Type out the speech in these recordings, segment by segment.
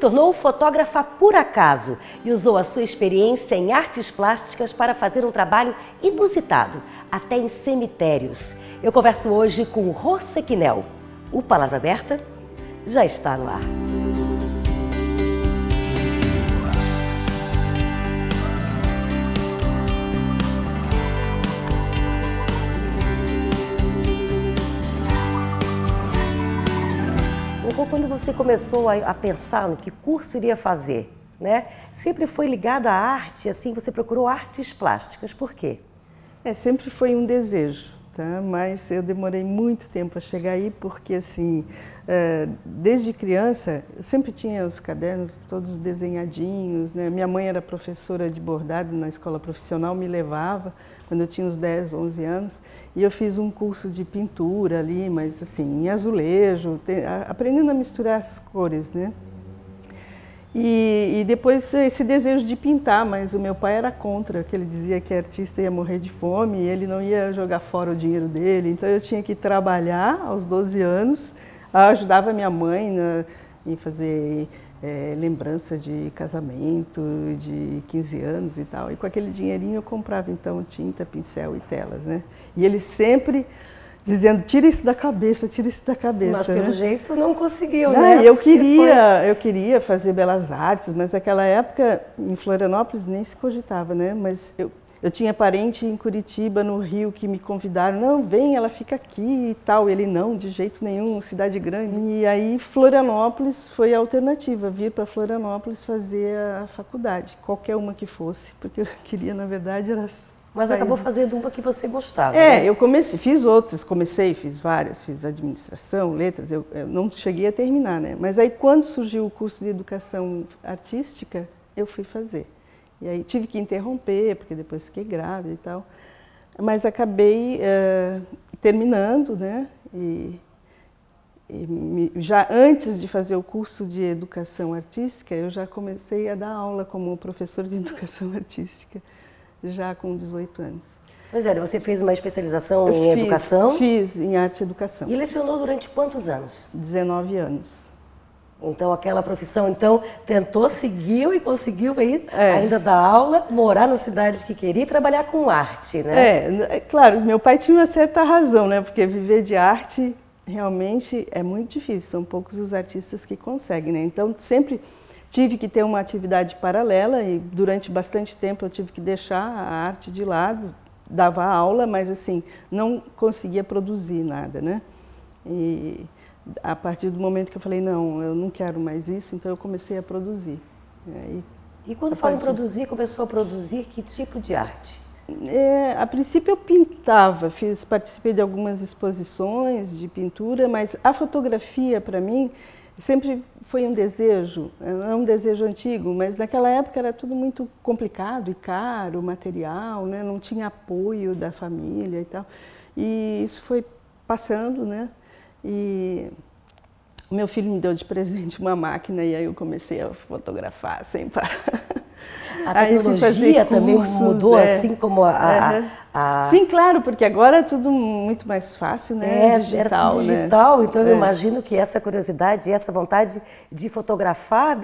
tornou fotógrafa por acaso e usou a sua experiência em artes plásticas para fazer um trabalho inusitado, até em cemitérios. Eu converso hoje com Rô Sequinel. O Palavra Aberta já está no ar. Quando você começou a pensar no que curso iria fazer, né? Sempre foi ligado à arte, assim, você procurou artes plásticas, por quê? Sempre foi um desejo, tá? Mas eu demorei muito tempo a chegar aí porque, assim, desde criança, eu sempre tinha os cadernos todos desenhadinhos, né? Minha mãe era professora de bordado na escola profissional, me levava quando eu tinha uns 10, 11 anos, e eu fiz um curso de pintura ali, mas assim, em azulejo, aprendendo a misturar as cores, né? E depois esse desejo de pintar, mas o meu pai era contra, que ele dizia que artista ia morrer de fome e ele não ia jogar fora o dinheiro dele, então eu tinha que trabalhar aos 12 anos, eu ajudava minha mãe em fazer lembrança de casamento, de 15 anos e tal. E com aquele dinheirinho eu comprava então tinta, pincel e telas, né? E ele sempre dizendo, tira isso da cabeça, tira isso da cabeça. Mas pelo jeito não conseguiu, né? Eu queria fazer belas artes, mas naquela época em Florianópolis nem se cogitava, né? Mas eu tinha parente em Curitiba, no Rio, que me convidaram, não, vem, ela fica aqui e tal. Ele, não, de jeito nenhum, cidade grande. E aí Florianópolis foi a alternativa, vir para Florianópolis fazer a faculdade, qualquer uma que fosse, porque eu queria, na verdade, era... Mas acabou fazendo uma que você gostava, né? Eu fiz outras, fiz várias, fiz administração, letras, eu não cheguei a terminar, né? Mas aí quando surgiu o curso de educação artística, eu fui fazer. E aí tive que interromper, porque depois fiquei grávida e tal. Mas acabei terminando, né? Já antes de fazer o curso de educação artística, eu já comecei a dar aula como professor de educação artística, já com 18 anos. Pois é, você fez uma especialização em educação? Fiz em arte e educação. E lecionou durante quantos anos? 19 anos. Então, aquela profissão, então, tentou, seguiu e conseguiu aí, ainda dar aula, morar na cidade que queria e trabalhar com arte, né? Claro, meu pai tinha uma certa razão, né? Porque viver de arte realmente é muito difícil, são poucos os artistas que conseguem, né? Então, sempre tive que ter uma atividade paralela e durante bastante tempo eu tive que deixar a arte de lado, dava aula, mas assim, não conseguia produzir nada, né? E a partir do momento que eu falei, não, eu não quero mais isso, então eu comecei a produzir. E quando fala em produzir, começou a produzir que tipo de arte? A princípio eu pintava, participei de algumas exposições de pintura, mas a fotografia para mim sempre foi um desejo, é um desejo antigo, mas naquela época era tudo muito complicado e caro, o material, né? Não tinha apoio da família e tal. E isso foi passando, né? E o meu filho me deu de presente uma máquina e aí eu comecei a fotografar sem parar. A tecnologia também mudou, assim como Sim, claro, porque agora é tudo muito mais fácil, né? Digital, era tudo digital, né? Então eu imagino que essa curiosidade, essa vontade de fotografar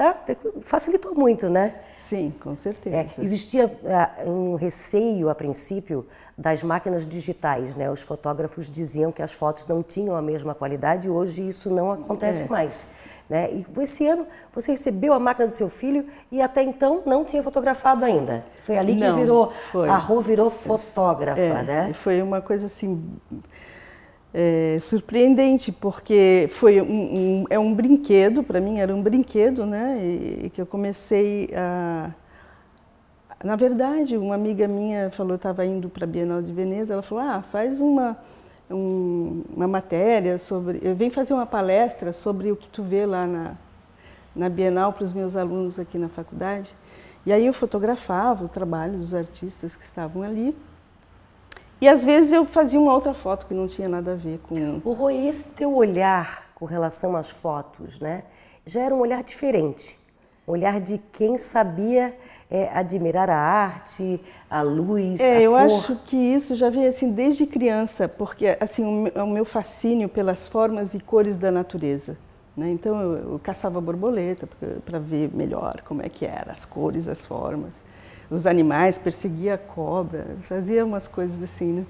facilitou muito, né? Sim, com certeza. Existia um receio, a princípio, das máquinas digitais, né? Os fotógrafos diziam que as fotos não tinham a mesma qualidade e hoje isso não acontece mais. Né? E esse ano você recebeu a máquina do seu filho e até então não tinha fotografado ainda. Foi ali que a Rô virou fotógrafa, né? Foi uma coisa assim surpreendente, porque foi um brinquedo, para mim era um brinquedo, né? E que eu comecei a... Na verdade, uma amiga minha falou, estava indo para a Bienal de Veneza, ela falou, faz uma matéria sobre... Vem fazer uma palestra sobre o que tu vê lá na Bienal para os meus alunos aqui na faculdade. E aí eu fotografava o trabalho dos artistas que estavam ali. E às vezes eu fazia uma outra foto que não tinha nada a ver com... O Rô, esse teu olhar com relação às fotos, né? Já era um olhar diferente. Um olhar de quem sabia admirar a arte, a luz, a eu cor. acho que isso já veio assim desde criança, porque assim o meu fascínio pelas formas e cores da natureza, né? Então eu caçava borboleta para ver melhor como é que era, as cores, as formas. Os animais, perseguia a cobra, fazia umas coisas assim, né?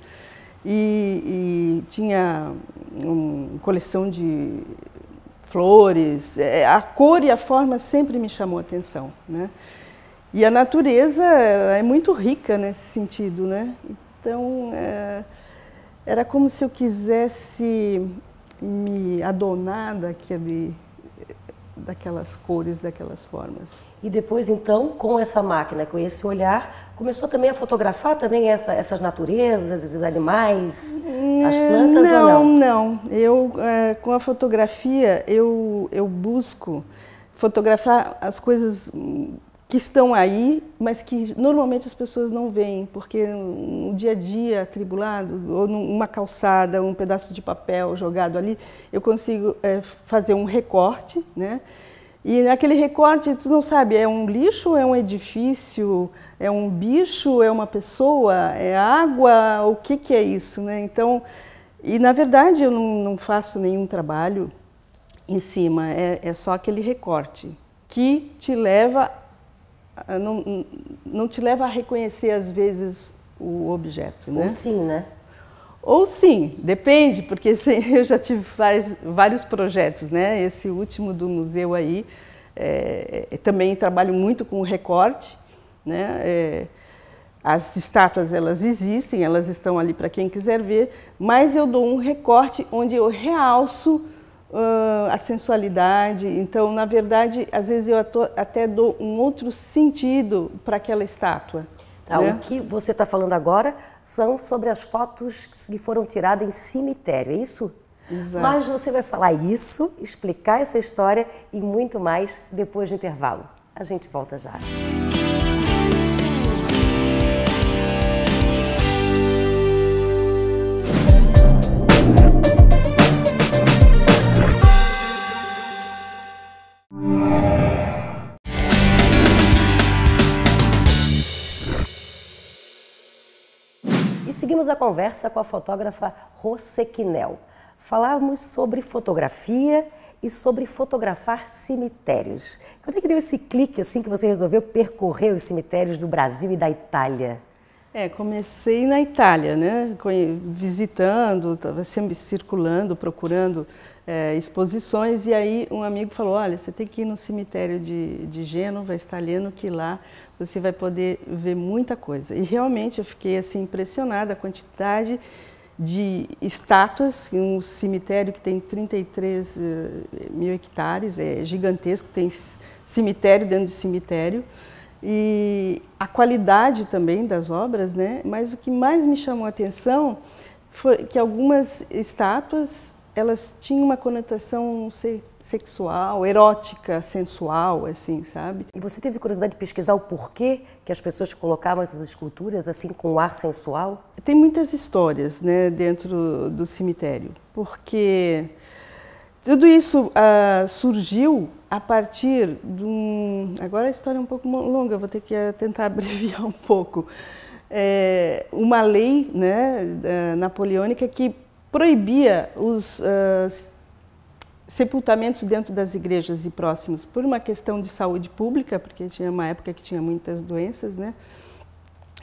E tinha uma coleção de flores, a cor e a forma sempre me chamou a atenção, né? E a natureza é muito rica nesse sentido, né? Então, era como se eu quisesse me adonar daquelas cores, daquelas formas. E depois, então, com essa máquina, com esse olhar, começou também a fotografar também essas naturezas, os animais, as plantas ou não? Não. Eu, com a fotografia, eu busco fotografar as coisas que estão aí, mas que normalmente as pessoas não veem, porque no dia a dia atribulado, ou numa calçada, um pedaço de papel jogado ali, eu consigo fazer um recorte, né? E naquele recorte, tu não sabe, é um lixo, é um edifício, é um bicho, é uma pessoa, é água, o que é isso, né? Então, e na verdade eu não faço nenhum trabalho em cima, é só aquele recorte que te leva não te leva a reconhecer, às vezes, o objeto, né? Ou sim, né? Ou sim, depende, porque eu já tive vários projetos, né? Esse último do museu aí, também trabalho muito com o recorte, né? As estátuas, elas existem, elas estão ali para quem quiser ver, mas eu dou um recorte onde eu realço a sensualidade. Então, na verdade, às vezes eu até dou um outro sentido para aquela estátua. Tá, né? O que você está falando agora são sobre as fotos que foram tiradas em cemitério, é isso? Exato. Mas você vai falar isso, explicar essa história e muito mais depois do intervalo. A gente volta já. Seguimos a conversa com a fotógrafa Rô Sequinel. Falamos sobre fotografia e sobre fotografar cemitérios. Quando é que deu esse clique assim que você resolveu percorrer os cemitérios do Brasil e da Itália? Comecei na Itália, né? Visitando, estava sempre circulando, procurando exposições, e aí um amigo falou: olha, você tem que ir no cemitério de Gênova, italiano, que lá você vai poder ver muita coisa. E realmente eu fiquei assim impressionada a quantidade de estátuas, um cemitério que tem 33 mil hectares, é gigantesco, tem cemitério dentro de cemitério, e a qualidade também das obras, né? Mas o que mais me chamou a atenção foi que algumas estátuas, elas tinham uma conotação sexual, erótica, sensual, assim, sabe? E você teve curiosidade de pesquisar o porquê que as pessoas colocavam essas esculturas assim com um ar sensual? Tem muitas histórias, né, dentro do cemitério, porque tudo isso surgiu a partir de Agora a história é um pouco longa, vou ter que tentar abreviar um pouco. Uma lei, né, napoleônica que proibia os sepultamentos dentro das igrejas e próximos por uma questão de saúde pública, porque tinha uma época que tinha muitas doenças, né?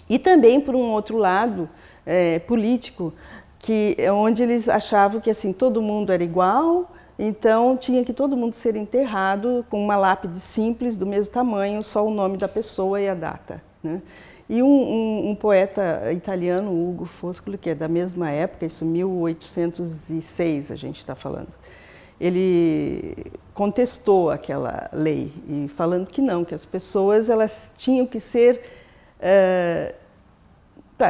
E também por um outro lado político, onde eles achavam que assim todo mundo era igual, então tinha que todo mundo ser enterrado com uma lápide simples do mesmo tamanho, só o nome da pessoa e a data, né? E um poeta italiano, Ugo Foscolo, que é da mesma época, isso 1806 a gente está falando, ele contestou aquela lei, e falando que não, que as pessoas elas tinham que ser...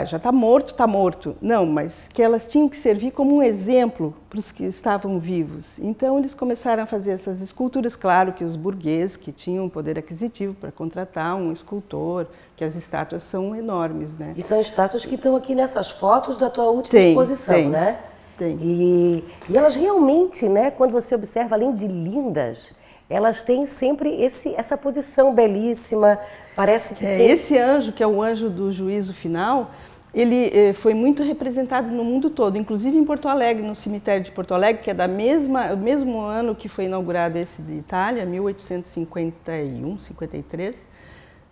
já está morto. Não, mas que elas tinham que servir como um exemplo para os que estavam vivos. Então, eles começaram a fazer essas esculturas. Claro que os burgueses, que tinham poder aquisitivo para contratar um escultor, que as estátuas são enormes, né? E são estátuas que estão aqui nessas fotos da tua última exposição, né? Tem. E elas realmente, né, quando você observa, além de lindas, elas têm sempre essa posição belíssima, parece que tem... Esse anjo, que é o anjo do juízo final, Ele foi muito representado no mundo todo, inclusive em Porto Alegre, no cemitério de Porto Alegre, que é o mesmo ano que foi inaugurado esse de Itália, 1851, 53.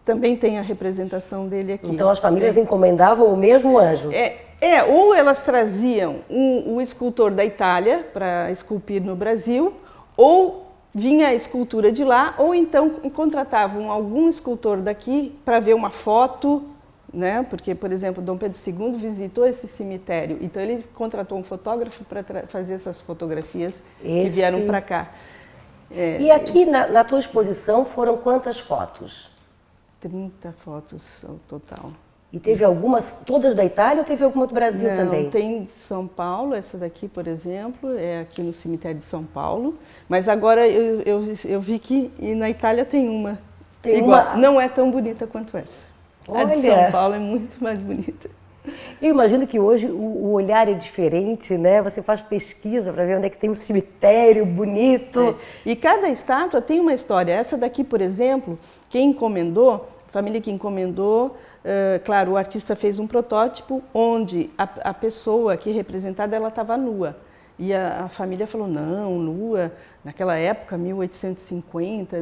Também tem a representação dele aqui. Então as famílias encomendavam o mesmo anjo? Ou elas traziam o escultor da Itália para esculpir no Brasil, ou vinha a escultura de lá, ou então contratavam algum escultor daqui para ver uma foto, né? Porque, por exemplo, Dom Pedro II visitou esse cemitério, então ele contratou um fotógrafo para fazer essas fotografias que vieram para cá. E aqui na tua exposição foram quantas fotos? 30 fotos ao total. E teve algumas, todas da Itália ou teve alguma do Brasil também? Tem de São Paulo, essa daqui, por exemplo, é aqui no cemitério de São Paulo, mas agora eu vi que na Itália tem uma. Não é tão bonita quanto essa. Olha. A de São Paulo é muito mais bonita. Eu imagino que hoje o olhar é diferente, né? Você faz pesquisa para ver onde é que tem um cemitério bonito. E cada estátua tem uma história. Essa daqui, por exemplo, quem encomendou, a família que encomendou, claro, o artista fez um protótipo onde a pessoa aqui representada, ela estava nua. E a família falou, não, nua, naquela época, 1850,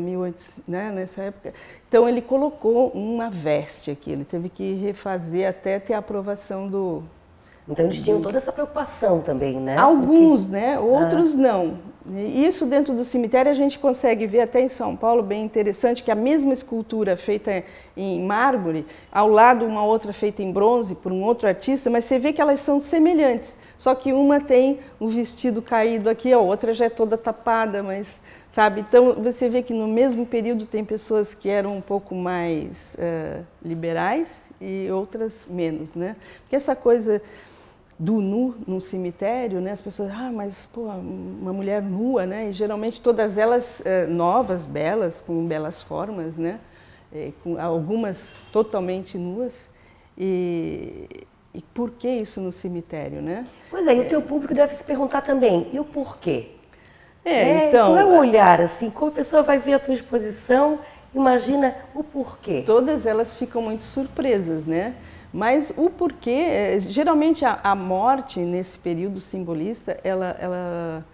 né, nessa época. Então ele colocou uma veste aqui, ele teve que refazer até ter a aprovação do... Então eles tinham toda essa preocupação também, né? Alguns, né? Outros não. Isso dentro do cemitério a gente consegue ver até em São Paulo, bem interessante, que a mesma escultura feita em mármore, ao lado uma outra feita em bronze por um outro artista, mas você vê que elas são semelhantes, só que uma tem um vestido caído aqui, a outra já é toda tapada, mas, sabe? Então você vê que no mesmo período tem pessoas que eram um pouco mais liberais e outras menos, né? Porque essa coisa do nu no cemitério, né? As pessoas, mas pô, uma mulher nua, né? E geralmente todas elas novas, belas, com belas formas, né? Com algumas totalmente nuas. E por que isso no cemitério, né? Pois é, e o teu público deve se perguntar também, e o porquê? Então, como é o olhar, assim, como a pessoa vai ver a tua exposição, imagina o porquê. Todas elas ficam muito surpresas, né? Mas o porquê, geralmente a morte nesse período simbolista, ela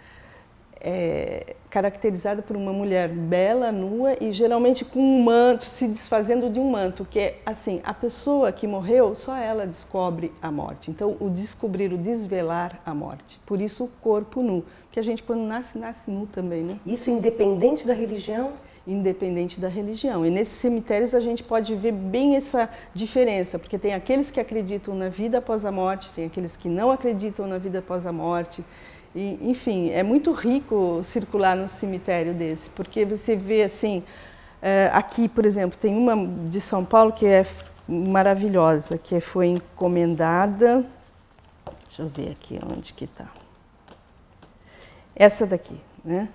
é caracterizada por uma mulher bela, nua e geralmente com um manto, se desfazendo de um manto, que é assim, a pessoa que morreu, só ela descobre a morte. Então, o descobrir, o desvelar a morte. Por isso o corpo nu, porque a gente quando nasce nu também, né? Isso independente da religião? Independente da religião. E nesses cemitérios a gente pode ver bem essa diferença, porque tem aqueles que acreditam na vida após a morte, tem aqueles que não acreditam na vida após a morte. E, enfim, é muito rico circular no cemitério desse, porque você vê assim, aqui, por exemplo, tem uma de São Paulo que é maravilhosa, que foi encomendada, deixa eu ver aqui onde que está. Essa daqui, né?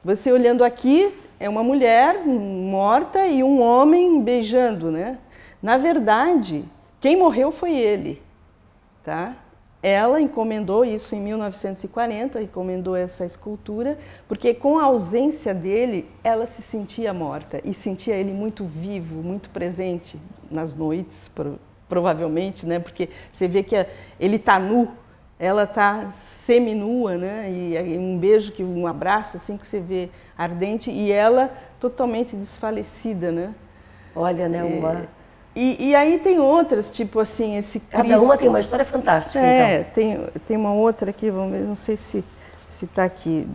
Você olhando aqui, é uma mulher morta e um homem beijando, né? Na verdade, quem morreu foi ele, tá? Ela encomendou isso em 1940, encomendou essa escultura, porque com a ausência dele, ela se sentia morta e sentia ele muito vivo, muito presente nas noites, provavelmente, né? Porque você vê que ele está nu, ela está seminua, né? E um beijo, um abraço assim que você vê ardente, e ela totalmente desfalecida, né? Olha, né? E aí tem outras, tipo assim, esse Cristo... Cada uma tem uma história fantástica, então. Tem uma outra aqui, vamos ver, não sei se está aqui.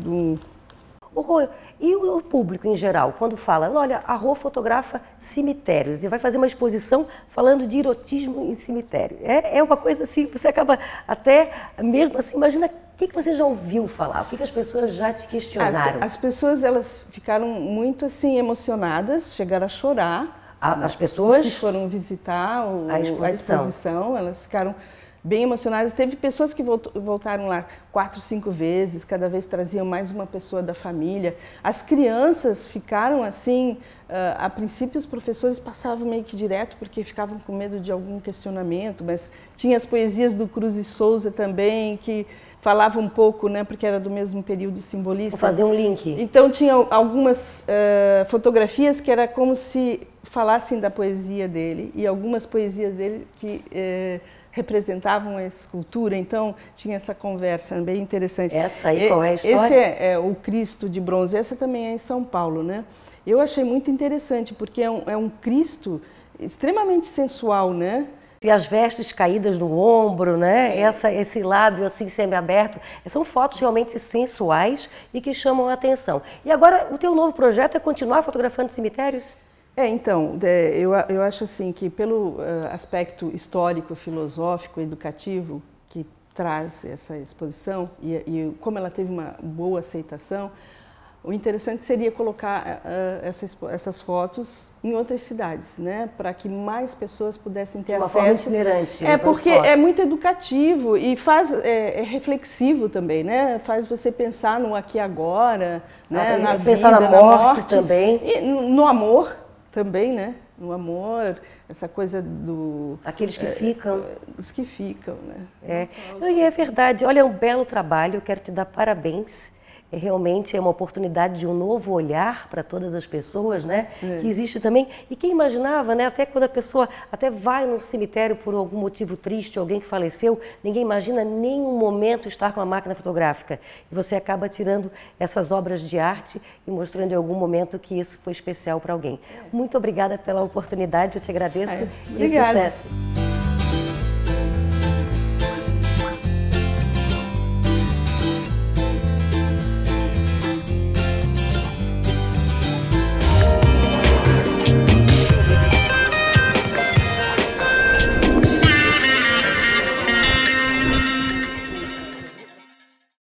E o público em geral, quando fala, olha, a Rô fotografa cemitérios e vai fazer uma exposição falando de erotismo em cemitério. É uma coisa assim, você acaba até, mesmo assim, imagina o que você já ouviu falar, o que as pessoas já te questionaram. As pessoas, elas ficaram muito assim emocionadas, chegaram a chorar. As pessoas que foram visitar a exposição, elas ficaram bem emocionadas. Teve pessoas que voltaram lá 4, 5 vezes, cada vez traziam mais uma pessoa da família. As crianças ficaram assim, a princípio os professores passavam meio que direto porque ficavam com medo de algum questionamento, mas tinha as poesias do Cruz e Souza também, que falava um pouco, né, porque era do mesmo período simbolista. Vou fazer um link. Então tinha algumas fotografias que era como se falassem da poesia dele, e algumas poesias dele que representavam a escultura, então tinha essa conversa bem interessante. Essa aí qual é a história? Esse é o Cristo de bronze, essa também é em São Paulo, né? Eu achei muito interessante, porque é um Cristo extremamente sensual, né? E as vestes caídas no ombro, né? Esse lábio assim semi-aberto, são fotos realmente sensuais e que chamam a atenção. E agora, o teu novo projeto é continuar fotografando cemitérios? Então, eu acho assim que pelo aspecto histórico, filosófico, educativo que traz essa exposição e como ela teve uma boa aceitação, o interessante seria colocar essas fotos em outras cidades, né, para que mais pessoas pudessem ter acesso. Uma forma itinerante. Porque é muito educativo e é reflexivo também, né? Faz você pensar no aqui e agora, né, na vida, pensar na morte também. E no amor também, né? No amor, essa coisa do... Aqueles que ficam. Os que ficam, né? E é verdade. Olha, é um belo trabalho. Eu quero te dar parabéns. Realmente é uma oportunidade de um novo olhar para todas as pessoas, né? Que existe também. E quem imaginava, né? Até quando a pessoa até vai no cemitério por algum motivo triste, alguém que faleceu, ninguém imagina nenhum momento estar com a máquina fotográfica. E você acaba tirando essas obras de arte e mostrando em algum momento que isso foi especial para alguém. Muito obrigada pela oportunidade, eu te agradeço. Obrigada. E sucesso.